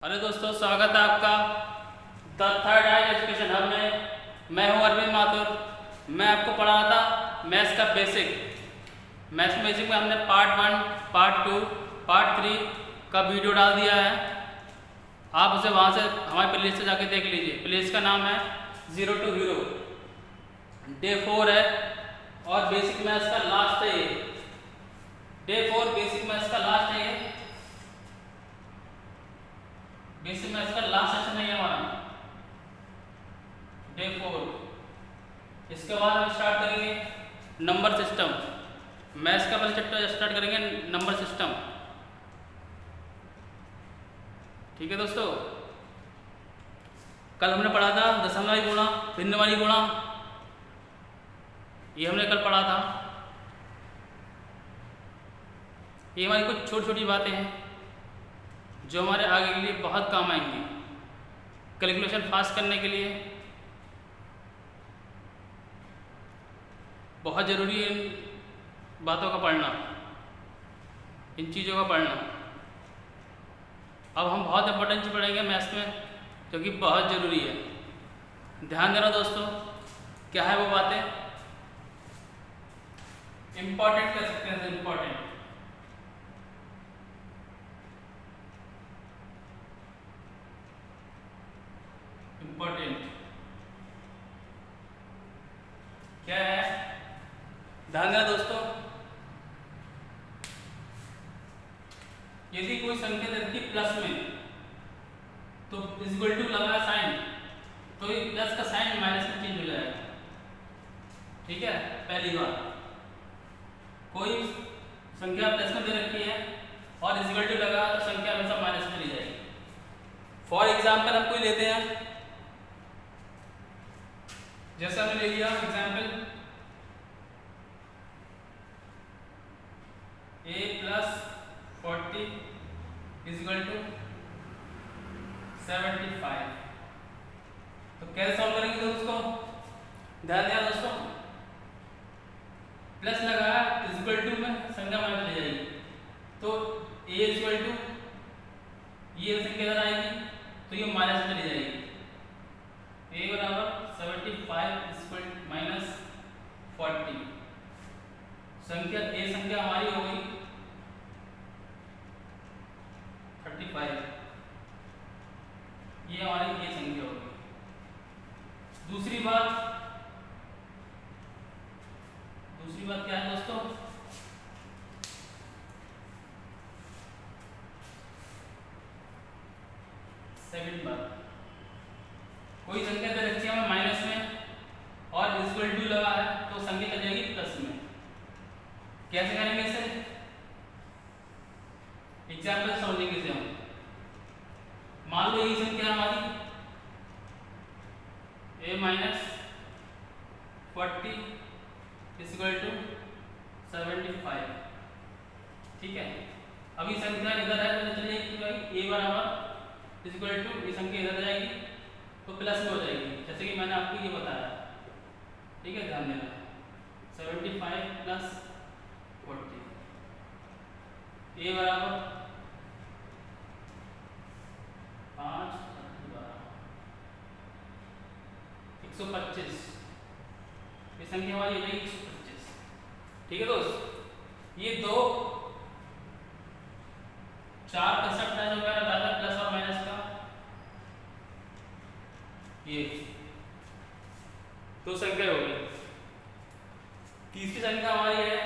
Hello दोस्तों, स्वागत है आपका the third I education hub में। मैं हूं अरविंद माथुर। मैं आपको पढ़ा रहा था मैथ्स का बेसिक। मैथ्स बेसिक में हमने पार्ट 1, पार्ट 2, पार्ट 3 का वीडियो डाल दिया है। आप उसे वहां से हमारे प्लेलिस्ट से जाके देख लीजिए। प्लेलिस्ट का नाम है 0 to हीरो। डे 4 है और बेसिक मैथ्स का लास्ट है ये। डे 4 बेसिक मैथ्स का लास्ट है ये। बेसिक मैथ्स का लास्ट सेशन है हमारा डे 4। इसके बाद हम स्टार्ट करेंगे नंबर सिस्टम। मैथ्स का पहले चैप्टर स्टार्ट करेंगे नंबर सिस्टम। ठीक है दोस्तों, कल हमने पढ़ा था दशमलवी गुणा, भिन्नवारी गुणा। ये हमने कल पढ़ा था। ये हमारी कुछ छोटी छोटी बातें हैं जो हमारे आगे के लिए बहुत काम आएंगी। कैलकुलेशन फास्ट करने के लिए बहुत ज़रूरी है इन बातों का पढ़ना, इन चीज़ों का पढ़ना। अब हम बहुत इंपॉर्टेंट चीज़ पढ़ेंगे मैथ्स में जो कि बहुत ज़रूरी है। ध्यान देना दोस्तों, क्या है वो बातें। इम्पॉर्टेंट कह सकते हैं, इम्पॉर्टेंट। इम्पोर्टेंट क्या है, ध्यान देना दोस्तों। यदि कोई संख्या दे रखी प्लस में तो इक्वल टू लगा साइन, तो ये प्लस का साइन माइनस में चेंज हो जाएगा। ठीक है, पहली बात। कोई संख्या प्लस में दे रखी है और इक्वल टू लगा तो संख्या हमेशा माइनस में चली जाएगी। फॉर एग्जाम्पल हम कोई लेते हैं, जैसे हमने ले लिया एग्जाम्पल a + 40 = 75। तो कैसे सॉल्व करेंगे दोस्तों? ध्यान दिया दोस्तों, प्लस लगाया इक्वल टू में संख्या माइनस ले जाएगी, तो a = ये संख्या इधर आएगी तो ये माइनस में ले जाएगी। a = 75 - 40। संख्या a संख्या हमारी हो गई 35। ये हमारी a संख्या हो गई। दूसरी बात क्या है दोस्तों? सेकंड बात, कोई संख्या दे रखी है हमें माइनस में और इक्वल टू लगा है तो संख्या चल जाएगी प्लस में। कैसे करेंगे इसे? एग्जाम्पल समझेंगे इसे हम। मान लो ये संख्या हमारी a - 40 = 75। ठीक है, अभी संख्या इधर है तो चलिए a = ये संख्या इधर जाएगी तो प्लस में हो जाएगी, जैसे कि मैंने आपको ये बताया। ठीक है, ध्यान देना। 75 + 40 a = 5 125। ये संख्या हमारी हो जाएगी 125। ठीक है दोस्त, ये दो 4 का सब टाइम वगैरह दादा प्लस और माइनस का, ये दो संख्या हो गई। तीसरी संख्या हमारी है,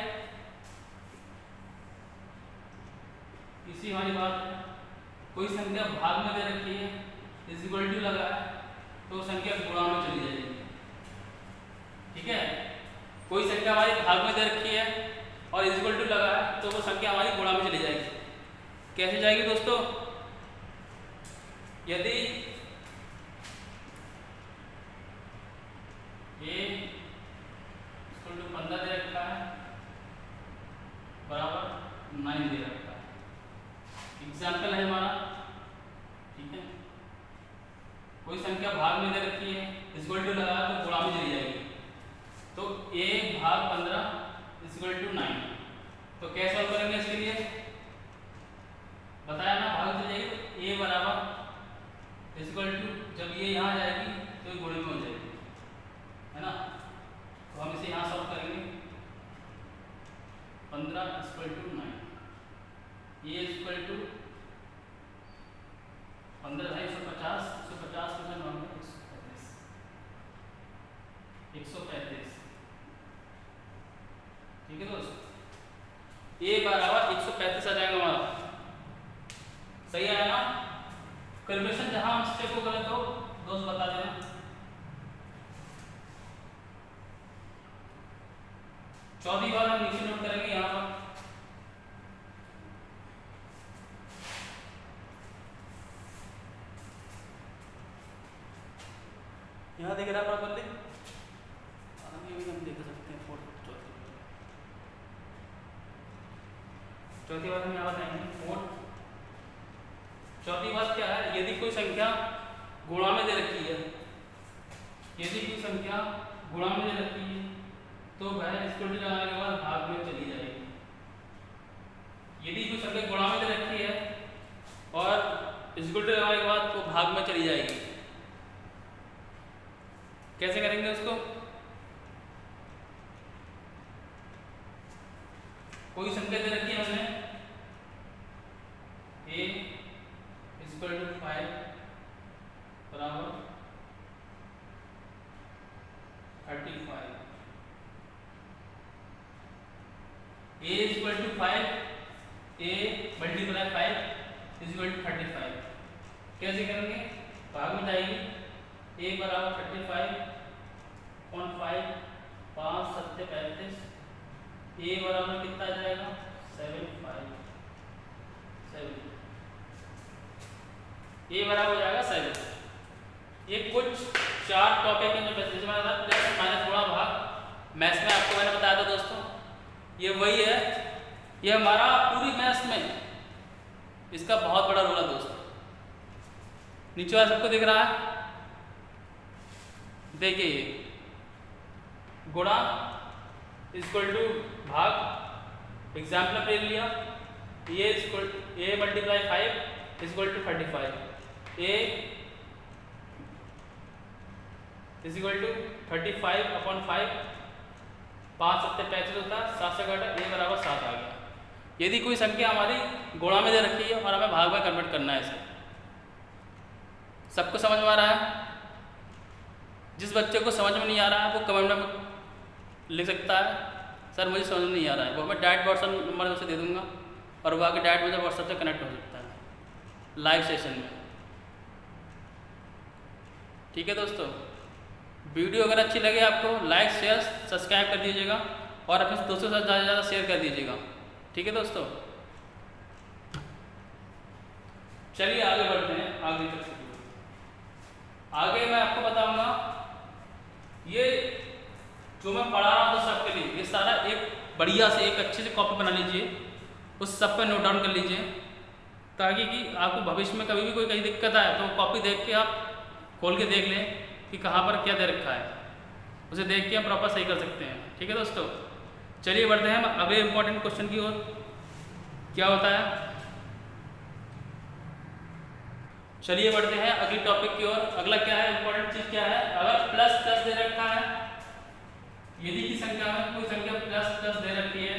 तीसरी हमारी बात है, कोई संख्या भाग में दे रखी है, इक्वल टू लगा है तो संख्या गुणा में चली जाएगी। ठीक है, कोई संख्या हमारी भाग में दे रखी है और इक्वल टू लगा है तो वो संख्या हमारी गुणा में चली जाएगी। कैसे जाएगी दोस्तों? यदि a = 15 दे रखा है बराबर 9 दे रखा है, एग्जाम्पल है हमारा। ठीक है, कोई संख्या भाग में दे रखी है, इक्वल टू लगा तो गुणा में चली जाएगी, तो a भाग 15 = 9। तो कैसे सॉल्व करेंगे इसके लिए? बताया ना, भाग चली जाएगी तो a = इक्वल टू, जब ये यहाँ जाएगी तो ये गुणे में हो जाएगी, है ना। तो हम इसे यहाँ सॉल्व करेंगे। 15 इक्वल टू 9, ये इक्वल टू 15 है 150, 150 में 9 135, ठीक है दोस्त। ए बराबर 135 आ जाएगा हमारा, सही आया ना। कैलकुलेशन जहां मिस्टेक हो गलत हो दोस्त बता देना। चौथी बार हम नीचे नोट करेंगे यहाँ पर, यहाँ देख रहा प्रॉपर्ली, आगे भी हम देख सकते हैं। चौथी बात हम यहाँ बताएंगे। चौथी बात क्या है, यदि कोई संख्या गुणा में दे रखी है, यदि कोई संख्या गुणा में दे रखी है तो वह इसको लगाने के बाद भाग में चली जाएगी। यदि कोई संख्या गुणा में दे रखी है और इसको लगाने के बाद वो भाग में चली जाएगी। कैसे करेंगे उसको? कोई संख्या दे रखी है हमने a इक्वल टू 5 बराबर 35, a equal to 5, a multiply 5 equal to 35। कैसे करेंगे? भाग में जाएगी, a बराबर 35.5, 5 7 35, a बराबर कितना आ जाएगा 7 5 7, a बराबर हो जाएगा 7। ये कुछ 4 टॉपिक हैं जो मैथ्स में आता है, प्लस माइनस गुणा भाग। मैथ्स में आपको मैंने बताया था दोस्तों, ये वही है, ये हमारा पूरी मैथ्स में इसका बहुत बड़ा रोल है दोस्तों। नीचे वाला सबको दिख रहा है, देखिए ये गुणा इक्वल टू भाग, एग्जाम्पल ले लिया, ये equal a multiply 5 equal to 35, a equal to 35/5, 5 7 35 होता है, 7 से घटा a बराबर 7 आ गया। यदि कोई संख्या हमारी गुणा में दे रखी है और हमें भाग में कन्वर्ट करना है इसे, सबको समझ में आ रहा है? जिस बच्चे को समझ में नहीं आ रहा है वो कमेंट में लिख सकता है, सर मुझे समझ में नहीं आ रहा है। वो मैं डायरेक्ट व्हाट्सएप नंबर उसे दे दूंगा और वो आके डायरेक्ट मुझे व्हाट्सएप से कनेक्ट हो सकता है लाइव सेशन में। ठीक है दोस्तों, वीडियो अगर अच्छी लगे आपको लाइक शेयर सब्सक्राइब कर दीजिएगा और अपने दोस्तों के साथ ज़्यादा से ज़्यादा शेयर कर दीजिएगा। ठीक है दोस्तों, चलिए आगे बढ़ते हैं। आगे मैं आपको बताऊंगा, ये जो मैं पढ़ा रहा हूँ तो सबके लिए ये सारा एक बढ़िया से एक अच्छे से कॉपी बना लीजिए, उस सब पे नोट डाउन कर लीजिए, ताकि कि आपको भविष्य में कभी भी कोई कहीं दिक्कत आए तो कॉपी देख के आप खोल के देख लें कि कहाँ पर क्या दे रखा है, उसे देख के हम प्रॉपर सही कर सकते हैं। ठीक है दोस्तों, चलिए बढ़ते हैं हम अगले इंपॉर्टेंट क्वेश्चन की ओर। क्या होता है, चलिए बढ़ते हैं अगली टॉपिक की ओर। अगला क्या है, इंपॉर्टेंट चीज क्या है, अगर प्लस प्लस दे रखा है, यदि की संख्या में कोई संख्या प्लस प्लस दे रखी है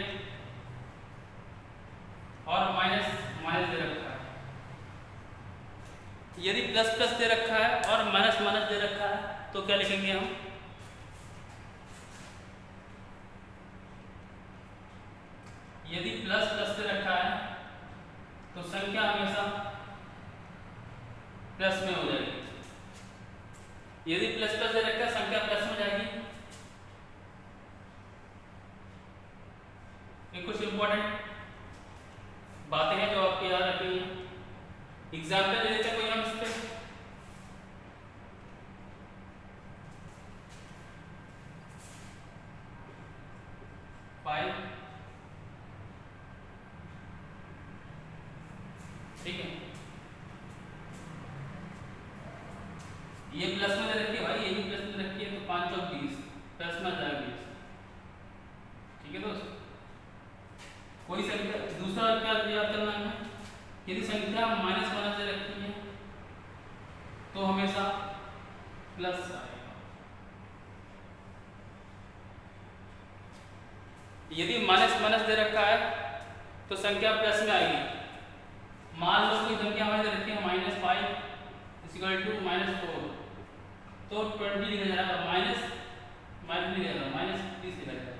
और माइनस माइनस दे रखा है, यदि प्लस प्लस दे रखा है और माइनस माइनस दे रखा है तो क्या लिखेंगे हम? यदि प्लस प्लस दे रखा है तो संख्या हमेशा प्लस में हो जाएगी। यदि प्लस प्लस दे रखा है संख्या प्लस में जाएगी। ये कुछ इंपॉर्टेंट बातें हैं जो आपको याद रखनी है। एग्जाम्पल ले लेते हैं कोई हम इस पे, ठीक है, ये प्लस में दे रखी है भाई, ये भी प्लस में रखी है तो 5 और 20 प्लस में जाएगा 20। ठीक है दोस्त, कोई संख्या दूसरा क्या याद करना है, यदि संख्या माइनस माइनस दे रखी है प्लस आएगा। यदि माइनस माइनस दे रखा है तो संख्या प्लस में आएगी। मान लो कि संख्या हमें दे रखी है -5 इक्वल टू -4, तो 20 लिखा जाएगा, माइनस माइनस लिखा जाएगा, -30 लिखा जाएगा।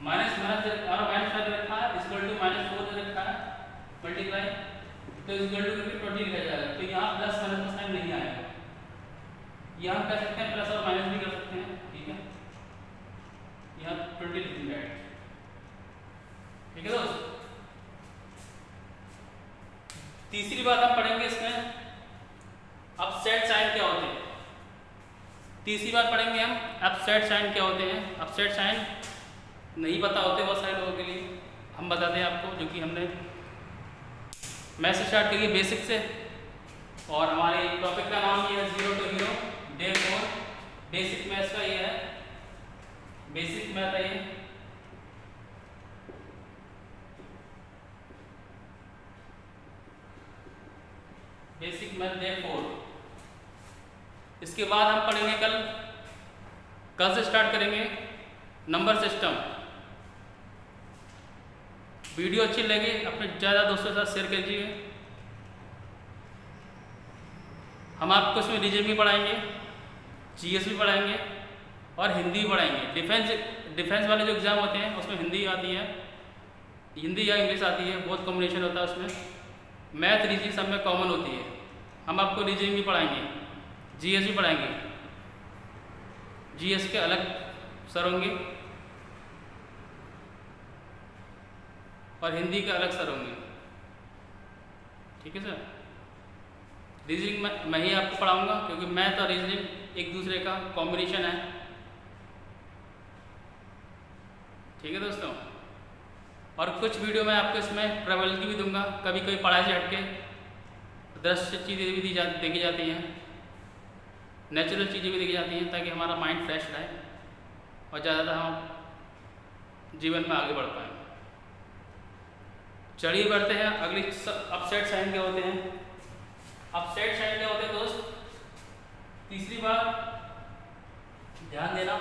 माइनस माइनस और -5 दे रखा है इक्वल टू -4 दे रखा है मल्टीप्लाई, तो इक्वल टू करके 20 लिखा जाएगा। तो यहाँ प्लस माइनस का साइन नहीं आएगा। यहाँ कर सकते हैं प्लस और माइनस भी कर सकते हैं, ठीक है। यहाँ 20 लिखेंगे, ठीक है दोस्त। तीसरी बात हम पढ़ेंगे इसमें अपसेट साइन क्या होते हैं। तीसरी बात पढ़ेंगे हम अपसेट साइन क्या होते हैं। अपसेट साइन नहीं पता होते बहुत सारे लोगों के लिए, हम बताते हैं आपको, जो कि हमने मैथ से स्टार्ट करिए बेसिक से। और हमारे टॉपिक का नाम ये है 0 to Hero Day 4। Basic maths का ये है, बेसिक मैथ है ये। Basic math day 4। इसके बाद हम पढ़ेंगे कल से स्टार्ट करेंगे नंबर सिस्टम। वीडियो अच्छी लगी अपने ज़्यादा दोस्तों के साथ शेयर कीजिए। हम आपको इसमें रीजनिंग भी पढ़ाएंगे, जीएस भी पढ़ाएंगे और हिंदी भी पढ़ाएंगे। डिफेंस वाले जो एग्ज़ाम होते हैं उसमें हिंदी आती है, हिंदी या इंग्लिश आती है, बहुत कॉम्बिनेशन होता है उसमें। मैथ रीजनिंग सब में कॉमन होती है। हम आपको रीजनिंग भी पढ़ाएंगे, जीएस भी पढ़ाएंगे। जीएस के अलग सर होंगे और हिंदी के अलग सर होंगे, ठीक है सर। रीजनिंग मैं ही आपको पढ़ाऊंगा क्योंकि मैथ और रीजनिंग एक दूसरे का कॉम्बिनेशन है, ठीक है दोस्तों। और कुछ वीडियो मैं आपको इसमें प्रोबेबिलिटी भी दूंगा, कभी कभी पढ़ाई से हटके दृश्य चीज़ें भी देखी जाती हैं, नेचुरल चीज़ें भी देखी जाती हैं, ताकि हमारा माइंड फ्रेश रहे और ज़्यादातर हम जीवन में आगे बढ़ पाएँ। चलिए बढ़ते हैं अगली। अपसेट साइन क्या होते हैं। अपसेट साइन क्या होते हैं दोस्त। तीसरी बात ध्यान देना,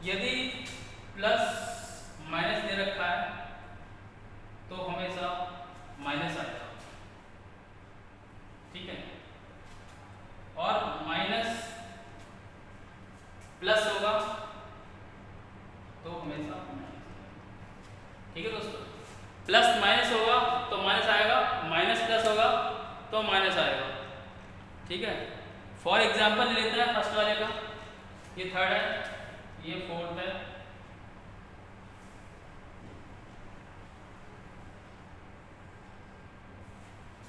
यदि प्लस माइनस दे रखा है तो हमेशा माइनस आएगा, ठीक है। और माइनस प्लस होगा तो हमेशा माइनस, ठीक है दोस्तों। प्लस माइनस होगा तो माइनस आएगा, माइनस प्लस होगा तो माइनस आएगा, ठीक है। फॉर एग्जाम्पल लेते हैं फर्स्ट वाले का, ये थर्ड है, ये फोर्थ है,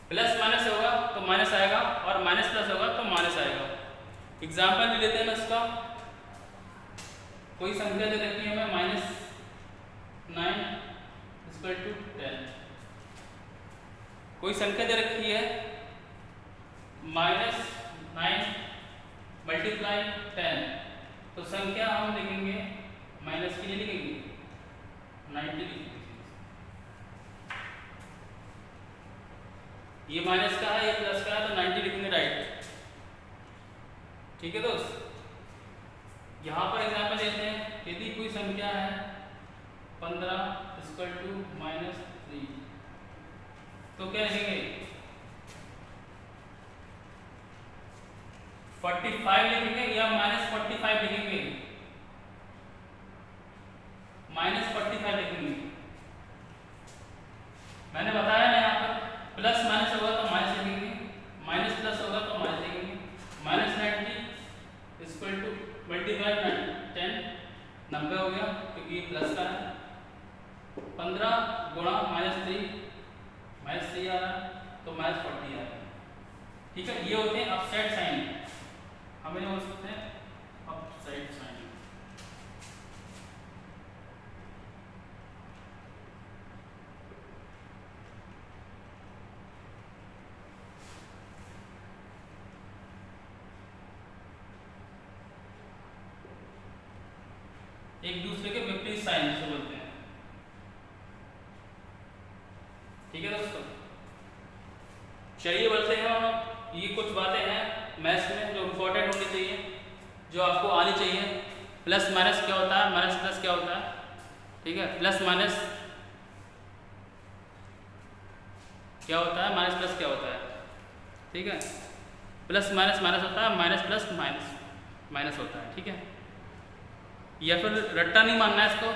प्लस माइनस होगा तो माइनस आएगा और माइनस प्लस होगा तो माइनस आएगा। एग्जाम्पल भी लेते हैं मैं इसका। कोई संख्या दे रखी है हमें -9 = 10। कोई संख्या दे रखी है -9 × 10, तो संख्या हम लिखेंगे माइनस की नहीं लिखेंगे, 90 लिखेंगे। ये माइनस का है, ये प्लस का है, तो 90 लिखेंगे, राइट, ठीक है दोस्त। यहाँ पर एग्जाम्पल लेते हैं, यदि कोई संख्या है 15 = -3, तो क्या लिखेंगे 45 लिखेंगे या -45 लिखेंगे, -45 लिखेंगे। मैंने बताया ना, यहाँ पर प्लस माइनस होगा तो माइनस लिखेंगे, माइनस प्लस होगा तो माइनस लिखेंगे। -90 × 10 90 हो गया क्योंकि ये प्लस का है। 15 × -3 आ रहा है तो -40 आ रहा है, ठीक है। ये होते हैं अपसेट साइन, हमें बोल सकते हैं अपसेट साइन। एक दूसरे के विपरीत साइन से बोलते हैं, ठीक है दोस्तों। चलिए बढ़ते हैं हम। ये कुछ बातें हैं मैथ्स में जो इम्पोर्टेंट होनी चाहिए, जो आपको आनी चाहिए। प्लस माइनस क्या होता है, माइनस प्लस क्या होता है, ठीक है। प्लस माइनस क्या होता है, माइनस प्लस क्या होता है, ठीक है। प्लस माइनस माइनस होता है, माइनस प्लस माइनस माइनस होता है, ठीक है। या फिर रट्टा नहीं मानना है इसको,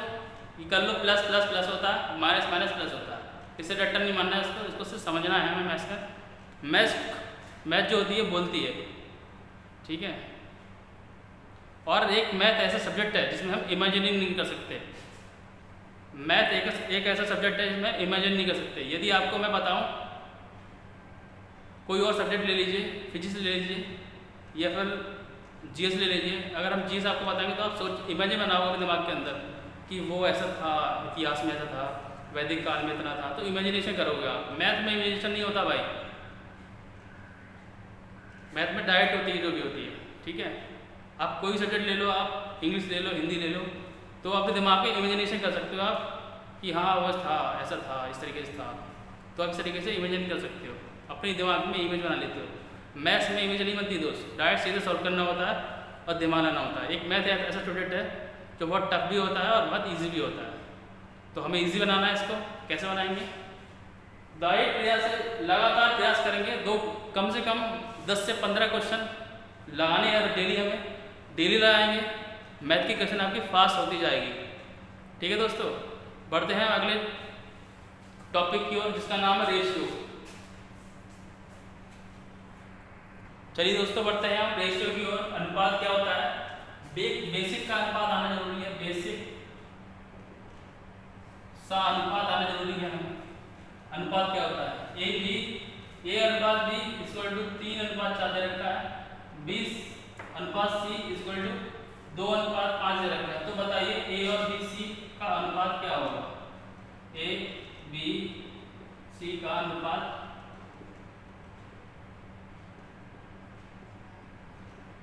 ये कर लो प्लस प्लस प्लस होता है, माइनस माइनस प्लस होता है, इससे रट्टा नहीं मानना है इसको सिर्फ समझना है हमें मैथ्स का। मैथ जो होती है बोलती है, ठीक है। और एक मैथ ऐसा सब्जेक्ट है जिसमें हम इमेजिनिंग नहीं कर सकते। मैथ एक ऐसा सब्जेक्ट है जिसमें इमेजिन नहीं कर सकते। यदि आपको मैं बताऊं, कोई और सब्जेक्ट ले लीजिए, फिजिक्स ले लीजिए या फिर जीएस ले लीजिए। अगर हम जीएस आपको बताएंगे तो आप सोच इमेजिन बनाओगे अपने दिमाग के अंदर कि वो ऐसा था, इतिहास में ऐसा था, वैदिक काल में इतना था, तो इमेजिनेशन करोगे आप। मैथ में इमेजिनेशन नहीं होता भाई, मैथ में डायरेक्ट होती है जो भी होती है, ठीक है। आप कोई सब्जेक्ट ले लो, आप इंग्लिश ले लो, हिंदी ले लो, तो अपने दिमाग में इमेजिनेशन कर सकते हो आप कि हाँ वो था, ऐसा था, इस तरीके से था, तो आप इस तरीके से इमेजिन कर सकते हो, अपने दिमाग में इमेज बना लेते हो। मैथ्स में इमेज नहीं बनती दोस्त, डायरेक्ट सीधे सॉल्व करना होता है और दिमाग लाना होता है। एक मैथ ऐसा स्टूडेंट है जो बहुत टफ भी होता है और बहुत ईजी भी होता है, तो हमें ईजी बनाना है इसको। कैसे बनाएंगे? डायरेक्ट प्रयास से लगातार प्रयास करेंगे, कम से कम 10 से 15 क्वेश्चन लगाने हैं डेली, हमें डेली लगाएंगे। मैथ की क्वेश्चन आपकी फास्ट होती जाएगी, ठीक है दोस्तों। बढ़ते हैं अगले टॉपिक की ओर जिसका नाम है रेशियो। चलिए दोस्तों बढ़ते हैं हम रेशियो की ओर। अनुपात क्या होता है? बेसिक का अनुपात आना जरूरी है, बेसिक सा अनुपात आना जरूरी है हमें। अनुपात क्या होता है? ए अनुपात बी इक्वल टू 3 अनुपात 4 दे रखा है, 20 अनुपात सी इक्वल टू 2 अनुपात 5 दे रखा है। तो बताइए ए और बी सी का अनुपात क्या होगा? ए बी सी का अनुपात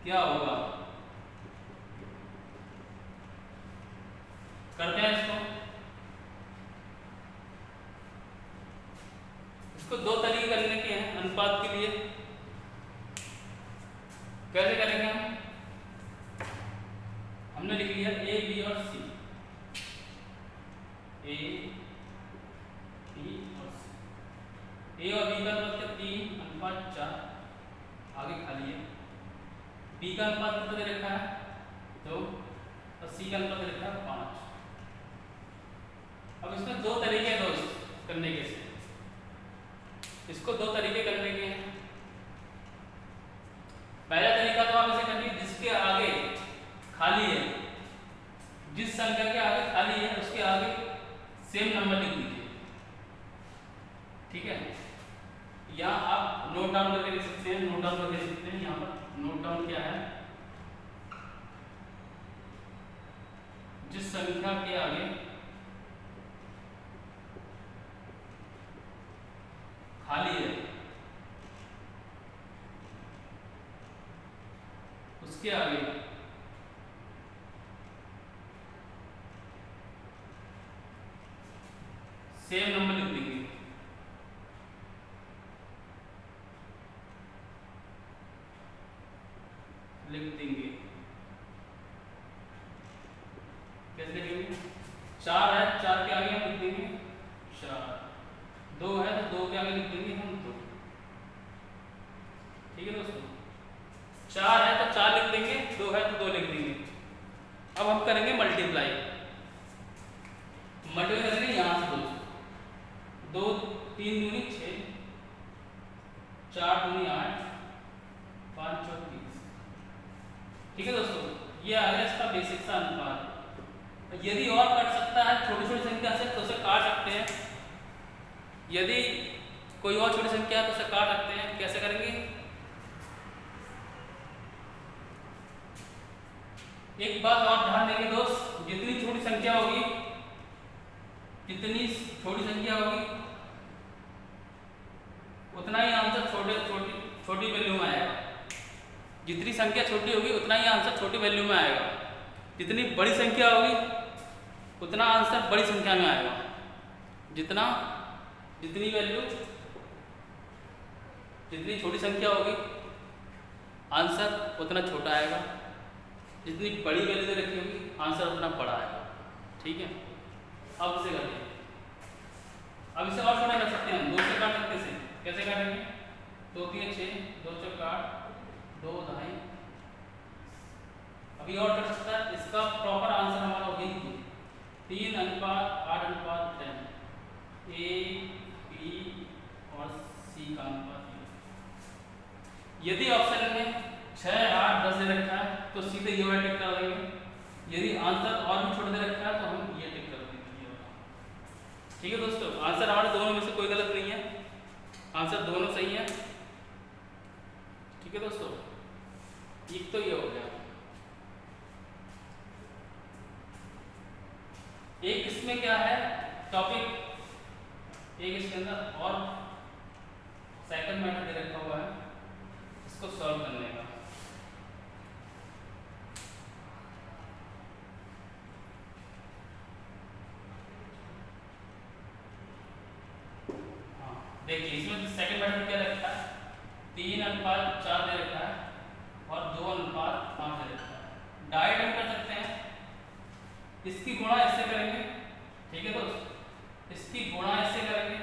क्या होगा? करते हैं इसको दो तरीके करने के हैं अनुपात के लिए। कैसे करेंगे हम? हमने लिख लिया ए बी और सी, ए बी और सी। ए और बी का अनुपात 3 अनुपात 4, आगे खाली है। बी का अनुपात कितना दे रखा है? 2 और सी का अनुपात दे रखा है 5। अब इसमें दो तरीके हैं दोस्त करने के, इसको दो तरीके करने के हैं। पहला तरीका तो आप इसे करिए जिसके आगे खाली है, जिस संख्या के आगे खाली है उसके आगे सेम नंबर लिख दीजिए, ठीक है। यहाँ आप नोट डाउन करके लिख सकते हैं, नोट डाउन करके लिख सकते हैं। यहाँ पर नोट डाउन क्या है? जिस संख्या के आगे खाली है उसके आगे सेम नंबर लिख देंगे, कैसे लिखेंगे? 4 है, 4 के आगे हम लिख देंगे 4, 2 है तो 2 के आगे लिख देंगे हम 2, ठीक है दोस्तों। 4 है तो 4 लिख देंगे, 2 है तो 2 लिख देंगे। अब हम करेंगे मल्टीप्लाई करेंगे यहाँ से 2 3 दूनी 6, 4 दूनी 8, 5 चौक 30, ठीक है दोस्तों। ये आ गया इसका बेसिक सा अनुपात। यदि और कट सकता है छोटी छोटी संख्या से तो उसे काट सकते हैं, यदि कोई और छोटी संख्या है तो उसे काट सकते हैं। कैसे करेंगे? एक बात और ध्यान देंगे दोस्त, जितनी छोटी संख्या होगी उतना ही आंसर छोटी वैल्यू में आएगा। जितनी संख्या छोटी होगी उतना ही आंसर छोटी वैल्यू में आएगा। जितनी बड़ी संख्या होगी उतना आंसर बड़ी संख्या में आएगा। जितनी वैल्यू जितनी छोटी संख्या होगी आंसर उतना छोटा आएगा, जितनी बड़ी वैल्यू रखी होगी आंसर उतना बड़ा आएगा। ठीक है, अब इसे करिए। अब इसे और छोटा कर सकते हैं, 2 से काट सकते हैं। कैसे काटेंगे? 2 3 6, 2 चौक 8, 2 ढाई। अभी और कर सकता है, इसका प्रॉपर आंसर हमारा वही 3:8:10 ए बी और सी का अनुपात। यदि ऑप्शन में 6 8 10 दे रखा है तो सीधे ये वाला टिक कर देंगे। यदि आंसर और भी छोटा दे रखा है तो हम ये टिक कर देंगे। ठीक है दोस्तों, आंसर हमारे दोनों में से कोई गलत नहीं है, आंसर दोनों सही है। ठीक है दोस्तों, एक तो ये हो गया। एक इसमें क्या है टॉपिक, एक इसके अंदर और सेकंड मेथड दे रखा हुआ है इसको सॉल्व करने का। हाँ देखिए, इसमें सेकंड मेथड क्या रखा है, 3:4 दे रखा है और 2:5 दे रखा है। डायरेक्ट हम कर सकते हैं, इसकी गुणा इससे करेंगे। ठीक है दोस्त, इसकी गुणा इससे करेंगे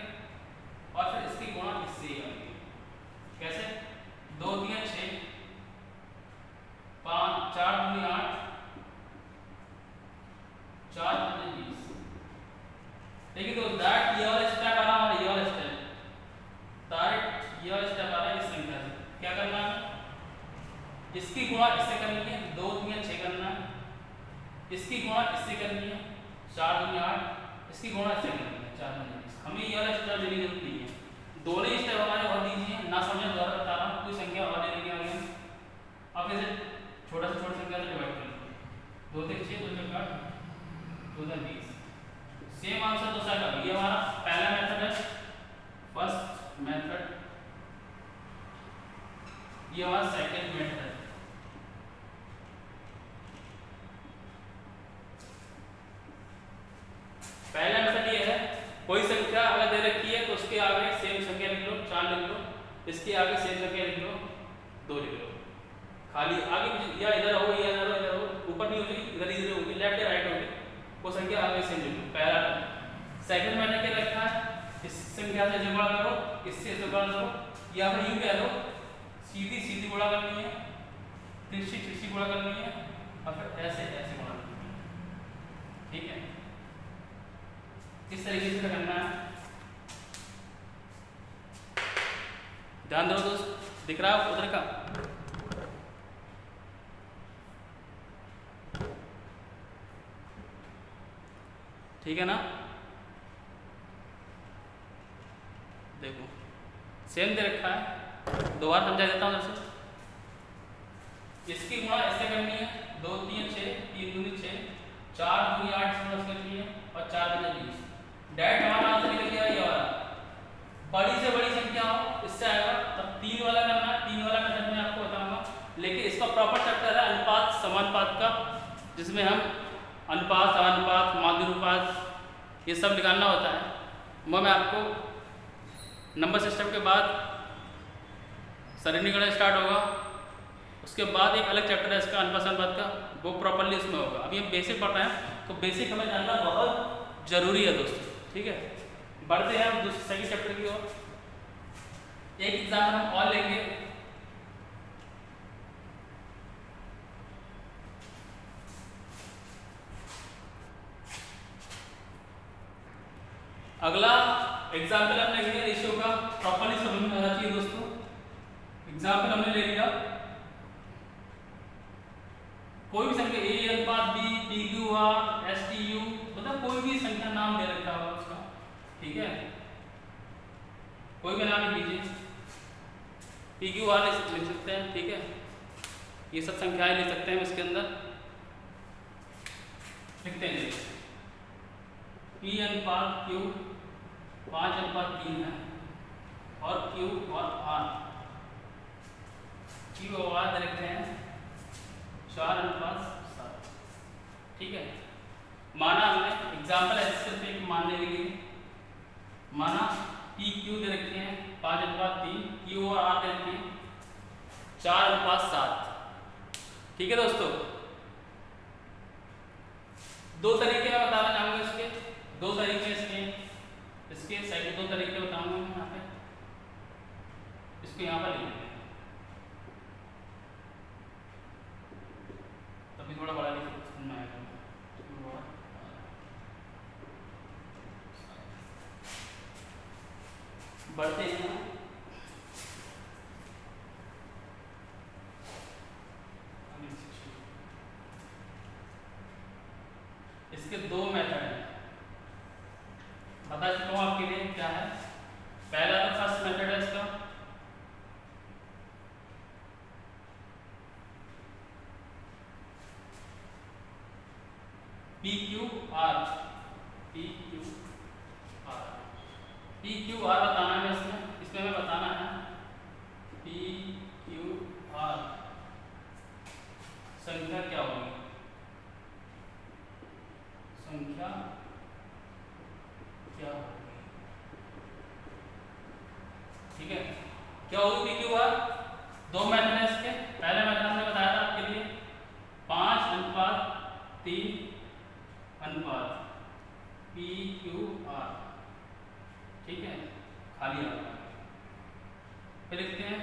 और फिर इसकी गुणा इससे करेंगे। कैसे? 2 3 6, 5 4 दूनी 8, 4 5 20। देखिए दोस्त, डायरेक्ट ये वाला स्टेप आ रहा है और ये वाला स्टेप, डायरेक्ट ये वाला स्टेप आ रहा है इस संख्या से। क्या करना है? इसकी गुणा इससे करनी है, 2 3 6 करना है। इसकी गुणा इससे करनी है, 4 दूनी 8। इसकी गुणा इससे करनी है, 4 दूनी 20। हमें ये वाला स्टेप देने की जरूरत नहीं है, दोनों ही स्टेप हमारे और दीजिए। ना समझे द्वारा बता रहा हूँ, कोई संख्या और लेने के आगे अब इसे छोटा से छोटा संख्या से डिवाइड कर लीजिए। 2 3 6, 2 4 8, 2 3 20। सेम आंसर दूसरा का। ये हमारा पहला मेथड है, फर्स्ट मेथड। ये हमारा सेकंड मेथड है। पहला मेथड ये है, कोई संख्या अगर दे रखी है तो उसके आगे सेम संख्या लिख लो, 4 लिख लो। इसके आगे सेम संख्या लिख लो, 2 लिख लो। खाली आगे या इधर हो या इधर हो, ऊपर नहीं होगी, इधर इधर होगी, लेफ्ट या राइट होगी, वो संख्या आगे सेम लिख लो। पहला। सेकंड मैंने क्या रखा है, इस संख्या से गुणा करो, इससे गुणा करो, या फिर यूं कह दो सीधी सीधी गुणा करनी है, तिरछी तिरछी गुणा करनी है और फिर ऐसे ऐसे गुणा करनी है। ठीक है, इस तरीके से करना है। ध्यान दो दोस्त, दिख रहा है उधर का? ठीक है ना? देखो सेम दे रखा है, दोबारा समझा देता हूँ उधर से। इसकी गुणा ऐसे करनी है, 2 3 6, 3 दूनी 6, 4 दूनी 8 करनी है और 4 दूनी 20। डायरेक्ट हमारा आंसर निकल गया ये वाला। बड़ी से बड़ी संख्या हो इससे आएगा, तब 3 वाला करना है। 3 वाला मेथड मैं आपको बताऊंगा, लेकिन इसका प्रॉपर चैप्टर है अनुपात समानुपात का, जिसमें हम अनुपात समानुपात माध्यानुपात ये सब निकालना होता है। वो मैं आपको नंबर सिस्टम के बाद सरलीकरण स्टार्ट होगा, उसके बाद एक अलग चैप्टर है इसका अनुपात समानुपात का, वो प्रॉपरली उसमें होगा। अभी हम बेसिक पढ़ रहे हैं तो बेसिक हमें जानना बहुत जरूरी है दोस्तों। ठीक है, बढ़ते हैं हम दूसरे सेकंड चैप्टर की ओर। एक एग्जाम्पल हम और लेंगे। अगला एग्जाम्पल हमने लिया रेशियो का, प्रॉपरली समझ में आना चाहिए दोस्तों। एग्जाम्पल हमने ले लिया, कोई भी संख्या ए अनुपात B, P Q R, S T U, मतलब कोई भी संख्या नाम दे रखा होगा उसका। ठीक है, कोई भी नाम लीजिए, पी क्यू आर लिख सकते हैं। ठीक है, ये सब संख्याएं लिख सकते हैं इसके अंदर। लिखते हैं पी अनुपात क्यू 5:3 है और क्यू और आर, क्यू और आर दे रखते हैं 4:7। ठीक है, माना हमने एग्जाम्पल ऐसे सिर्फ एक मानने के लिए माना पी क्यू दे रखे हैं 5:3, क्यू और आर दे रखे हैं 4:7। ठीक है दोस्तों, दो तरीके मैं बताना चाहूंगा इसके, दो तरीके इसके साइड दो तरीके बताऊंगा मैं यहाँ पे, इसको यहाँ पर लिख लेते हैं, तभी थोड़ा बड़ा लिख समझ में आएगा। बढ़ते हैं, इसके दो मेथड हैं, बता चुका हूँ आपके लिए क्या है। पहला तो फर्स्ट मेथड है इसका, P Q are, P Q are, P Q are बताना है इसमें हमें बताना है पी क्यू आर संख्या क्या होगी, संख्या क्या होगी। ठीक है, क्या होगी पी क्यू आर। दो मेथड है इसके, पहले मेथड हमने बताया था आपके लिए 5:3 अनुपात पी क्यू आर। ठीक है, खाली आ फिर लिखते हैं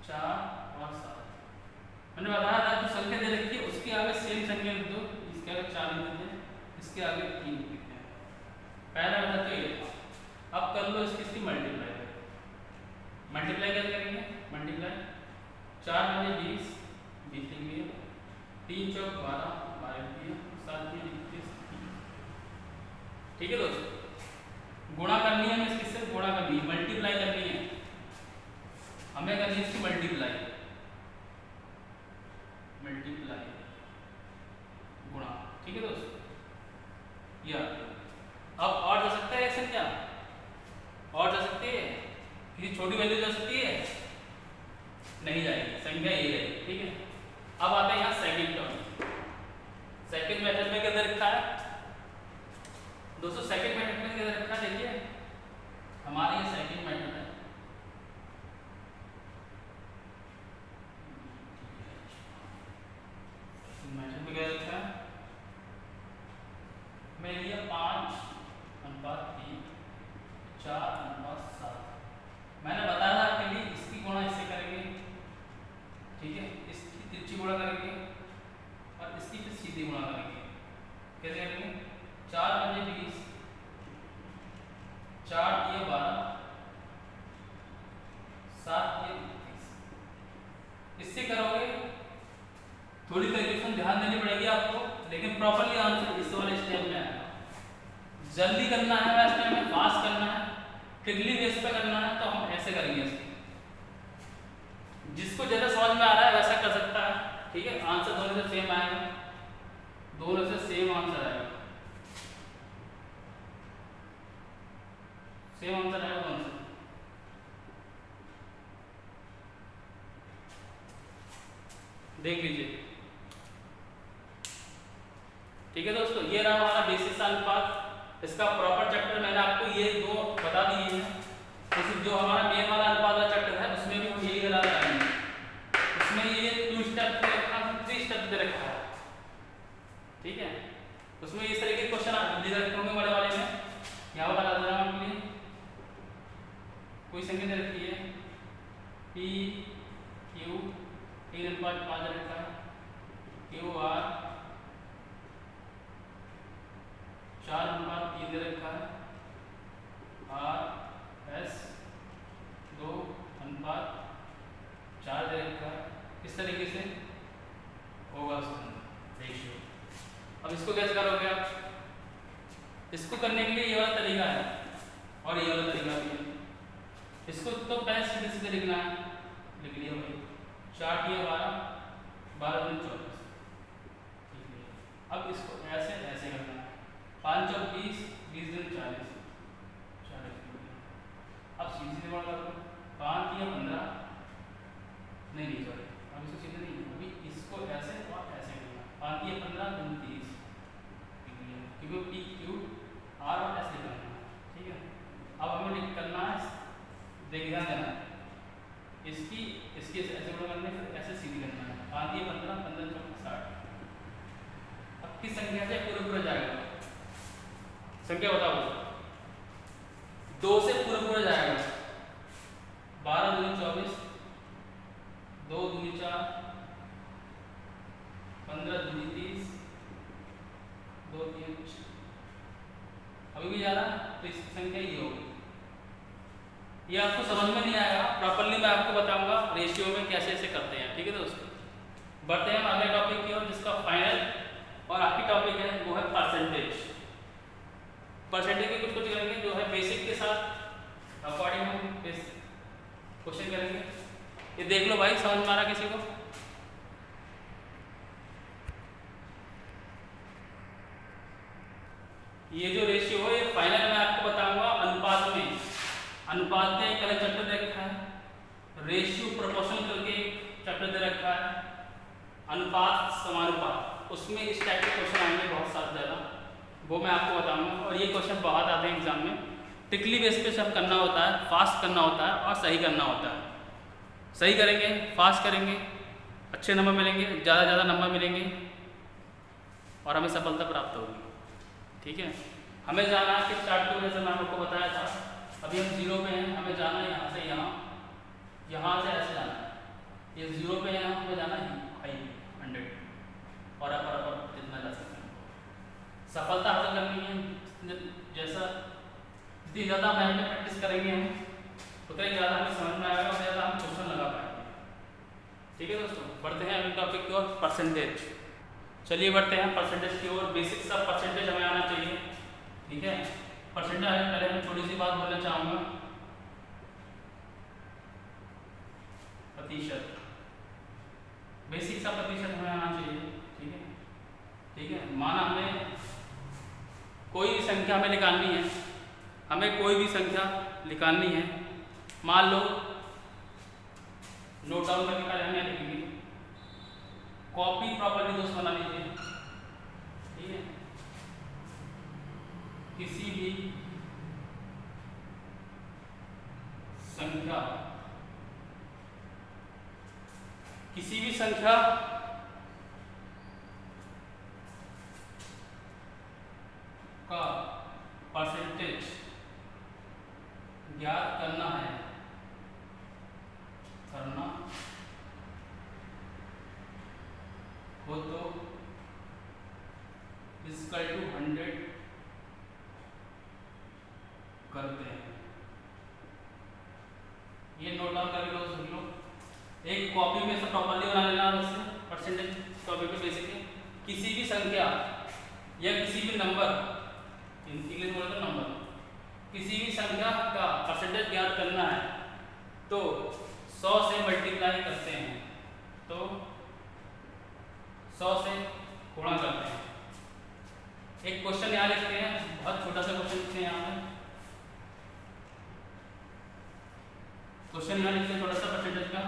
4 और 7। मैंने बताया था जो संख्या दे रखी है उसके आगे सेम संख्या लिख दो, इसके आगे 4 लिख देते हैं, इसके आगे 3 लिख देते हैं। पहला मेथड तो ये था। अब कर लो इसकी मल्टीप्लाई, मल्टीप्लाई कैसे करेंगे, मल्टीप्लाई 4 × 20, 20 लिख दिया, 3 × 4 = 12, 12 लिख दिया, 7 × 3 = 30। ठीक है दोस्तों, गुणा करनी है, हमें इससे गुणा करनी है, मल्टीप्लाई करनी है, हमें करनी है इसकी मल्टीप्लाई, मल्टीप्लाई गुणा। ठीक है दोस्तों, या अब और जा सकता है ऐसे क्या, और जा सकती है, किसी छोटी वैल्यू जा सकती है, नहीं जाएगी, संख्या ये रहेगी। ठीक है, अब आते हैं यहाँ सेकंड टर्म, सेकंड मेथड में क्या रखा है दोस्तों, सेकंड मेथड में क्या रखा है, देखिए हमारे ये सेकंड मेथड है, मेथड में क्या रखा है, मैं लिया 5:3, 4:7। मैंने बताया था आपके लिए इसकी गुणा इससे करेंगे, ठीक है, इसकी तिरछी गुणा करेंगे और इसकी फिर सीधी गुणा करेंगे। कैसे करेंगे, 4 × 20, 4 × 12, 7 × 31। इससे करोगे थोड़ी कैलकुलेशन ध्यान देनी पड़ेगी आपको, लेकिन प्रॉपर्ली आंसर इस वाले स्टेप में आएगा। जल्दी करना है, वैसे हमें फास्ट करना है, ट्रिकली बेस पे करना है, तो हम ऐसे करेंगे इसको। जिसको ज्यादा समझ में आ रहा है वैसा कर सकता है। ठीक है, आंसर दोनों से सेम आएगा, दोनों से सेम आंसर आएगा, सेम आंसर आएगा दोनों से। देख लीजिए। ठीक है दोस्तों, ये रहा हमारा बेसिस अनुपात, इसका प्रॉपर चैप्टर मैंने आपको ये दो बता दिए हैं। तो जो हमारा मेन वाला अनुपात वाला चैप्टर है उसमें भी हम यही करा रहे हैं, उसमें ये 2 स्टेप दे रखा है, 3 स्टेप दे रखा है। ठीक है, उसमें इस तरह के क्वेश्चन दे रखे होंगे बड़े वाले में, यहाँ बता दे रहा हूँ आपके लिए। कोई संख्या दे रखी है पी क्यू 3:5 रखा है, क्यू आर 4:3 दे रखा है, आर एस 2:4 दे रखा है। इस तरीके से होगा उसका रेशियो। अब इसको कैसे करोगे आप, इसको करने के लिए ये वाला तरीका है और ये वाला तरीका भी है। इसको तो पहले सीधे सीधे लिखना है, लिख लिया भाई, 4 × 12, 12 × 24। अब इसको ऐसे ऐसे करना है, 5 × 20, 20 × 40, 40। अब सीधे सीधे गुणा करो, 5 × 15, नहीं सॉरी, अब इसको सीधे नहीं, अभी इसको ऐसे और ऐसे करना, 5 × 15 × 30, क्योंकि पी क्यू आर किस संख्या से पूरे पूरे जाएगा? संख्या बताओ। 2 से पूरे पूरे जाएगा। 12 दूनी 24, 2 दूनी 4, 15 दूनी 30, 2 3 6। अभी भी जा रहा, तो इसकी संख्या ये होगी। ये आपको समझ में नहीं आएगा, प्रॉपर्ली मैं आपको बताऊंगा रेशियो में कैसे ऐसे करते हैं। ठीक है दोस्तों, बढ़ते हैं अगले टॉपिक की ओर, जिसका फाइनल और आखिरी टॉपिक है वो है परसेंटेज। परसेंटेज के कुछ करेंगे जो है बेसिक के साथ अकॉर्डिंग हम क्वेश्चन करेंगे। ये देख लो भाई, समझ में आ रहा किसी को? ये जो रेशियो है ये फाइनल मैं आपको बताऊंगा अनुपात में। अनुपात का एक अलग चैप्टर दे रखा है, रेशियो प्रोपोर्शन करके चैप्टर दे रखा है, अनुपात समानुपात, उसमें इस टाइप के क्वेश्चन आएंगे बहुत सारे ज़्यादा, वो मैं आपको बताऊंगा। और ये क्वेश्चन बहुत आते हैं एग्जाम में। टिकली बेस पे सब करना होता है, फास्ट करना होता है और सही करना होता है। सही करेंगे, फास्ट करेंगे, अच्छे नंबर मिलेंगे, ज़्यादा नंबर मिलेंगे और हमें सफलता प्राप्त होगी। ठीक है, हमें जाना है कि स्टार्ट टू, जैसे मैं आपको बताया था, अभी हम 0 पे हैं, हमें जाना है यहाँ से यहाँ, यहाँ से ऐसे जाना है। ये 0 पे है, हमें जाना है हाई 100 और अपर जितना जा सकते हैं। सफलता हासिल करनी है, जैसा जितनी ज़्यादा मैथ में प्रैक्टिस करेंगे हम, उतना ही ज़्यादा हमें समझ में आएगा और ज़्यादा हम क्वेश्चन लगा पाएंगे। ठीक है दोस्तों, बढ़ते हैं अगले टॉपिक की ओर, परसेंटेज। चलिए बढ़ते हैं परसेंटेज की ओर। बेसिक सब परसेंटेज हमें आना चाहिए। ठीक है, परसेंटेज पहले मैं छोटी सी बात बोलना चाहूँगा, प्रतिशत। बेसिक सा प्रतिशत हमें आना चाहिए। ठीक है, ठीक है, माना हमें कोई भी संख्या हमें निकालनी है, हमें कोई भी संख्या निकालनी है, मान लो, नोट डाउन करके पहले हम यहाँ लिखेंगे, कॉपी प्रॉपर्ली दोस्त बना लीजिए। ठीक है, किसी भी संख्या का परसेंटेज ज्ञात करना हो तो इसकल टू 100 करते हैं। ये नोट डाउन करके लो सभी लोग। एक कॉपी में से प्रॉपर्ली बना लेना, उससे परसेंटेज कॉपी पे बेसिकली किसी भी संख्या या किसी भी नंबर, इंग्लिश बोले तो नंबर, किसी भी संख्या का परसेंटेज ज्ञात करना है तो 100 से मल्टीप्लाई करते हैं, तो 100 से गुणा करते हैं। एक क्वेश्चन यहाँ लिखते हैं, बहुत छोटा सा क्वेश्चन लिखते हैं यहाँ पे। क्वेश्चन यहाँ लिखते हैं छोटा सा परसेंटेज का।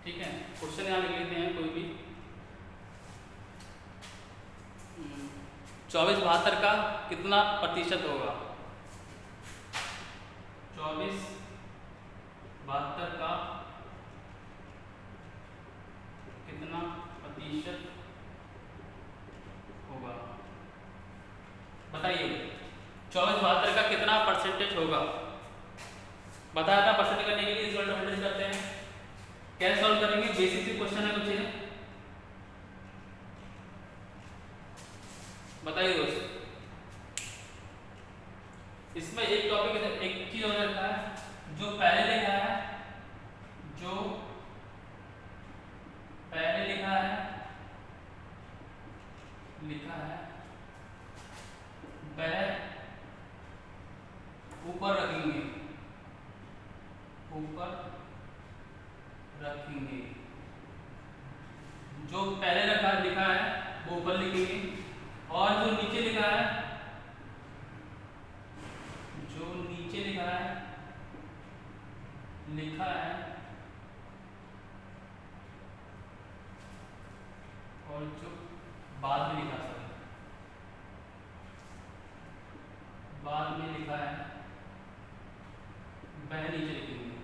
ठीक है, क्वेश्चन यहाँ लिख लेते हैं कोई भी। 24/72 का कितना प्रतिशत होगा? 24/72 का कितना प्रतिशत होगा? बताइए, 24/72 का कितना परसेंटेज होगा? बताया था परसेंटेज करने के लिए इक्वल टू 100 करते हैं। कैसे सॉल्व करेंगे? बेसिक सी क्वेश्चन है कुछ, बताइए दोस्त। इसमें एक टॉपिक एक चीज हो रखा है, जो पहले लिखा है, वह ऊपर रखेंगे, जो पहले लिखा है वो ऊपर लिखेंगे, और जो नीचे लिखा है और जो बाद में लिखा है वह नीचे लिखेंगे,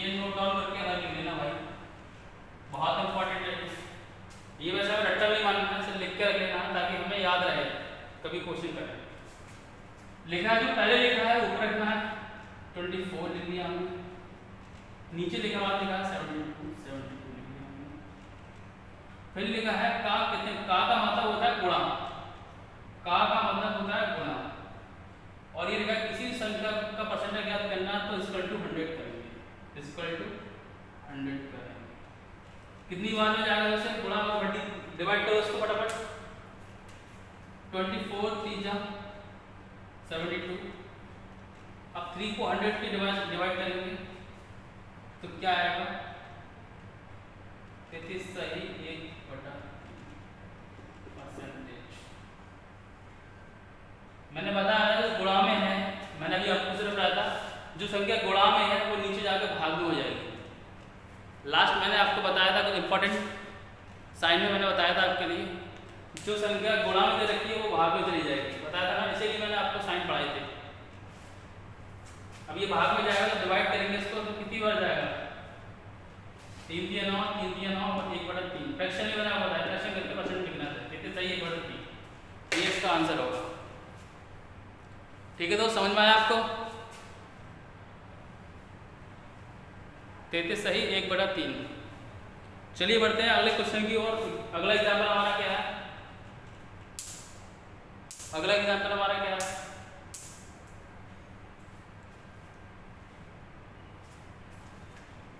ये नोट डाउन करके अलग लिख लेना भाई, बहुत इंपॉर्टेंट है ये। वैसे हमें रट्टा नहीं मानना है, सिर्फ लिख के रख लेना ताकि हमें याद रहे कभी क्वेश्चन करें। लिखना जो पहले लिखा है ऊपर लिखना है 24 लिख लिया हमने, नीचे लिखा हुआ लिखा है 72 लिख लिया हमने। फिर लिखा है का कितने, का मतलब होता है गुणा, का मतलब होता है गुणा, और ये लिखा है किसी संख्या का परसेंटेज ज्ञात करना तो इक्वल टू 100 करेंगे, इक्वल टू 100 करेंगे। कितनी बार में जाएगा उसे गुणा और डिवाइड करो उसको फटाफट, 24 3 जा 72। अब 3 को 100 के डिवाइड करेंगे तो क्या आएगा 33 सही 1/%। मैंने बताया जो गुणा में है, मैंने अभी आपको सिर्फ बताया था जो संख्या गुणा में है वो नीचे जाकर भाग में हो जाएगी। लास्ट मैंने आपको बताया था कुछ इंपॉर्टेंट साइन में मैंने बताया था आपके लिए, जो संख्या गुणा में दे रखी है वो भाग में चली जाएगी, बताया था ना, इसीलिए मैंने आपको साइन पढ़ाए थे। अब ये भाग में जाएगा तो डिवाइड करेंगे इसको तो कितनी बार जाएगा 3 3 9 3 3 9 और 1/3। फ्रैक्शन ही मैंने आपको बताया, फ्रैक्शन करके परसेंट लिखना था, कितने सही 1/3, ये इसका आंसर होगा। ठीक है दोस्त, समझ में आया आपको? 33 सही 1/3। चलिए बढ़ते हैं अगले क्वेश्चन की ओर। अगला एग्जाम्पल हमारा क्या है, अगला एग्जाम्पल हमारा क्या है,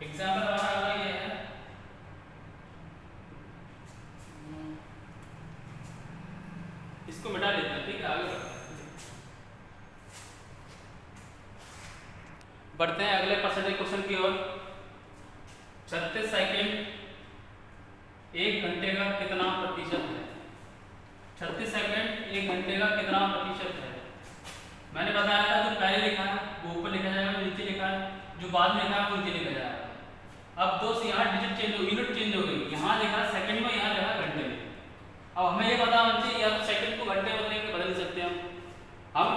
एग्जाम्पल हमारा अगला ये है, इसको मिटा लेते हैं, ठीक है, आगे बढ़ते हैं अगले परसेंटेज क्वेश्चन की ओर। 36 सेकंड 1 घंटे का कितना प्रतिशत है? 36 सेकंड 1 घंटे का कितना प्रतिशत है? मैंने बताया था जो पहले लिखा है वो ऊपर लिखा जाएगा, जो नीचे लिखा है, जो बाद में लिखा है वो नीचे लिखा जाएगा। अब दोस्त यहाँ डिजिट चेंज हो, यूनिट चेंज हो गई, यहाँ लिखा है सेकंड में, यहाँ लिखा है घंटे में। अब हमें ये पता होना चाहिए या तो सेकंड को घंटे बदलने के बदल सकते हैं, हम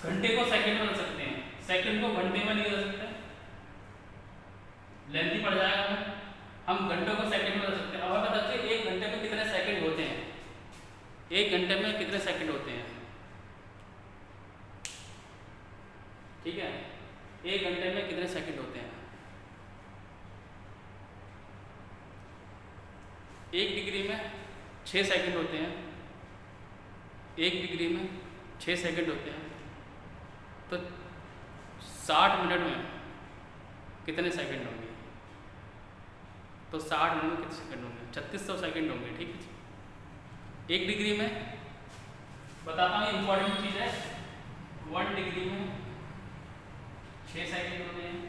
घंटे को सेकंड में बदल सकते हैं, सेकंड को घंटे में नहीं बदल सकते, लेंथी पड़ जाएगा हमें। हम घंटों को सेकंड में बदल सकते हैं। अब हमें पता चाहिए 1 घंटे में कितने सेकंड होते हैं, 1 घंटे में कितने सेकंड होते हैं, ठीक है, 1 घंटे में कितने सेकंड होते हैं। 1 डिग्री में 6 सेकंड होते हैं, 1 डिग्री में 6 सेकंड होते हैं, तो 60 मिनट में कितने सेकंड होंगे? तो 60 मिनट में कितने सेकंड होंगे? 3600 सेकंड होंगे, ठीक है। 1 डिग्री में बताता हूँ, इंपॉर्टेंट चीज़ है, 1 डिग्री में 6 सेकंड होते हैं,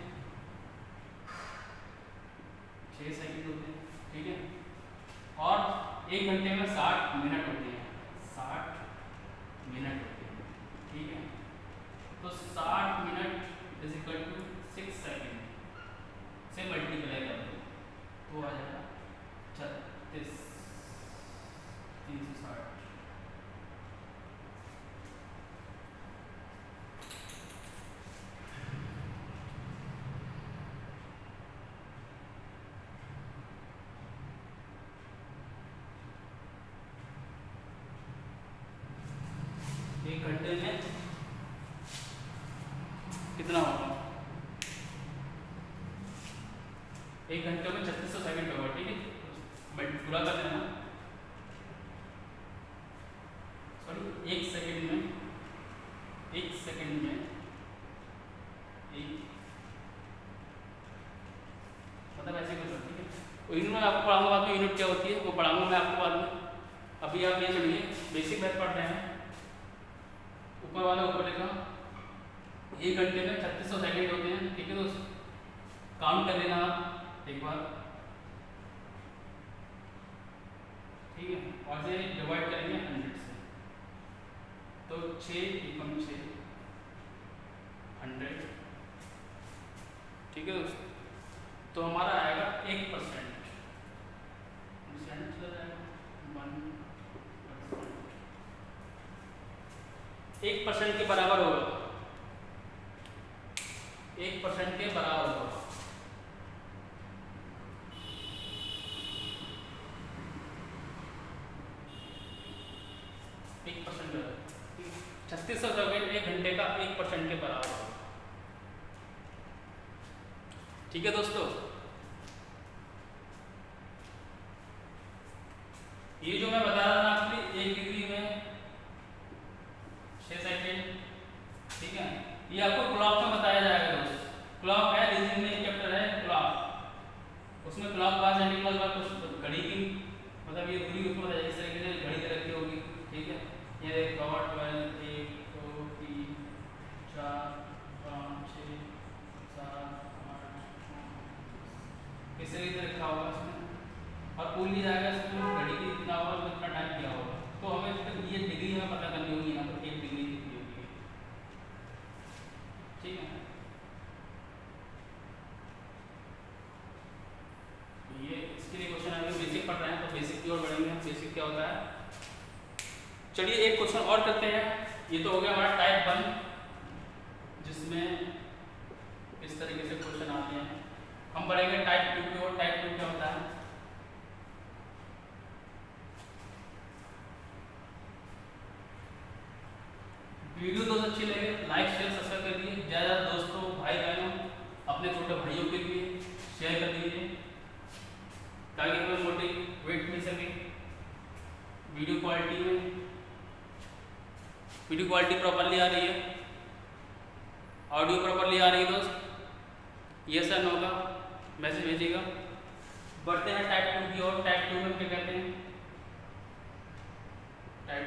6 सेकंड होते हैं, ठीक है, और 1 घंटे में 60 मिनट होते हैं, 60 मिनट होते हैं, ठीक है। तो 60 minute is equal to 6 second से मल्टीप्लाई कर दो तो आ जाएगा 36 360। एक घंटे में कितना होगा? 1 घंटे में 3600 सेकंड होगा, ठीक है, पूरा कर देना। सॉरी 1 सेकंड में 1 सेकंड में मतलब ऐसे कुछ, ठीक है। यूनिट में आपको पढ़ाऊंगा बाद में, यूनिट क्या होती है वो पढ़ाऊंगा मैं आपको बाद में। अभी आप ये सुनिए, बेसिक मैथ पढ़ रहे हैं, ऊपर वाला ऊपर लिखा 1 घंटे में 3600 सेकंड होते हैं, ठीक है दोस्त, काउंट कर लेना आप एक बार, ठीक है, और से डिवाइड करेंगे 100 से, तो 6 एकम 6 100, ठीक है दोस्त। तो हमारा आएगा 1%, 1% के बराबर होगा, 1% के बराबर होगा, के बराबर होगा। ठीक है दोस्तों, ये जो मैं बता रहा था आपके 1 डिग्री में 6 सेकेंड, ठीक है, ये आपको क्लॉक में बताया जाएगा दोस्त। क्लॉक है, रीजनिंग में चैप्टर है क्लॉक, उसमें क्लॉक बाद एंटी क्लॉक बाद कुछ घड़ी की मतलब ये दूरी उसमें बताया इस तरीके से घड़ी रखी होगी। ठीक है, ये कवर 12 1 2 3 4 5 6 7 8 इस तरीके से रखा होगा इसमें, और पूल लिया जाएगा इसमें घड़ी की इतना होगा कितना टाइम किया होगा। तो हमें ये डिग्री हमें पता करनी होगी, यहाँ पर 1 डिग्री कितनी होगी। ठीक है, ये इसके लिए क्वेश्चन अभी बेसिक पढ़ रहे हैं तो बेसिक की ओर बढ़ेंगे हम। बेसिक क्या होता है, चलिए एक क्वेश्चन और करते हैं। ये तो हो गया हमारा टाइप 1 जिसमें इस तरीके से क्वेश्चन आते हैं। हम पढ़ेंगे टाइप 2 की ओर। टाइप 2 क्या होता है, वीडियो दोस्त अच्छी लगे लाइक शेयर सब्सक्राइब कर दीजिए, ज़्यादा दोस्तों भाई बहनों अपने छोटे भाइयों के लिए शेयर कर दीजिए ताकि हमें मोटिवेट मिल सके। वीडियो क्वालिटी प्रॉपरली आ रही है, ऑडियो प्रॉपरली आ रही है दोस्त, यस और नो का मैसेज भेजिएगा। बढ़ते हैं टाइप 2 की ओर। टाइप 2 में क्या कहते हैं, टाइप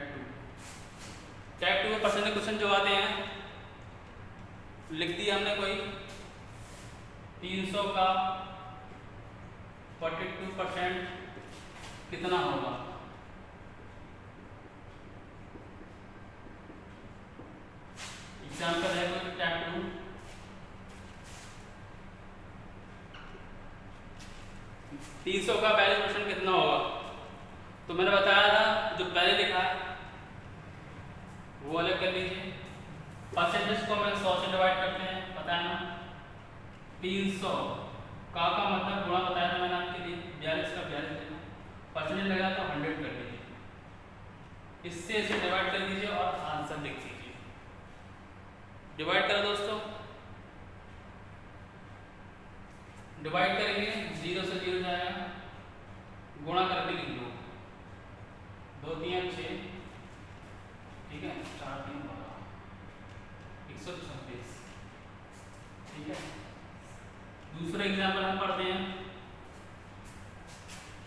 2 में परसेंटेज क्वेश्चन जो आते हैं, लिख दिया हमने कोई 300 का 42% कितना होगा। एग्जाम्पल है कोई टाइप 2, तीन सौ का 42% कितना होगा। तो मैंने बताया था जो पहले लिखा है वो अलग कर लीजिए। परसेंटेज को हम 100 से डिवाइड करते हैं, पता है ना। 300 का मतलब गुणा बताया था मैंने आपके लिए, 42 का 42 लेना, परसेंटेज लगा तो 100 कर दीजिए। इससे इसे डिवाइड कर दीजिए और आंसर लिख दीजिए। डिवाइड करो दोस्तों, डिवाइड करेंगे 0 से 0 जाएगा, गुणा करके लिख लो 2 3 6, ठीक है, 4 3 12 126। ठीक है, दूसरा एग्जाम्पल हम पढ़ते हैं।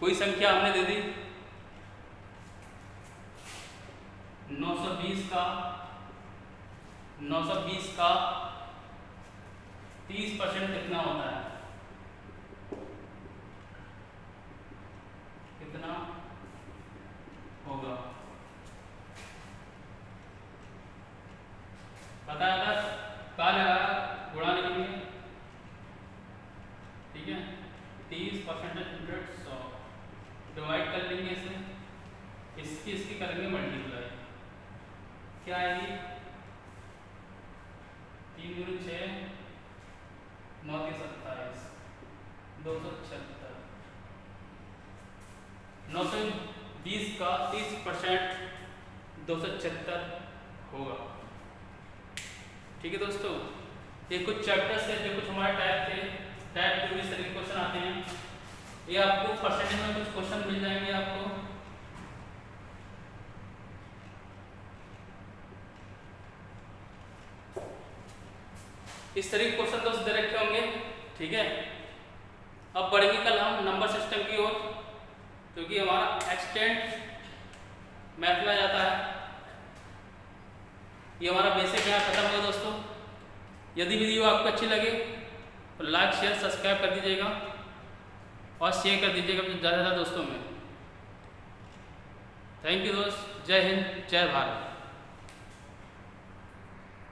कोई संख्या हमने दे दी 920 का 30% कितना होता है, कितना होगा। बताया था का लगा गुणा लिखेंगे, ठीक है, 30% 100 डिवाइड कर लेंगे इसे, इसकी करेंगे मल्टीप्लाई, क्या आएगी 3 दूनी 6 9 के 27 276। 920 का 30% 276 होगा। ठीक है दोस्तों, ये कुछ चैप्टर्स थे जो कुछ हमारे टाइप थे। टाइप 2 इस तरह के क्वेश्चन आते हैं। ये आपको परसेंटेज में कुछ क्वेश्चन मिल जाएंगे आपको। इस तरह के क्वेश्चन दोस्त दे रखे होंगे। ठीक है, अब बढ़ेंगे कल हम नंबर सिस्टम की ओर, क्योंकि हमारा एक्सटेंड मैथ में जाता है। ये हमारा बेसिक यहाँ खत्म हुआ दोस्तों। यदि वीडियो आपको अच्छी लगे तो लाइक शेयर सब्सक्राइब कर दीजिएगा और शेयर कर दीजिएगा ज़्यादा से ज़्यादा दोस्तों में। थैंक यू दोस्त, जय हिंद जय भारत।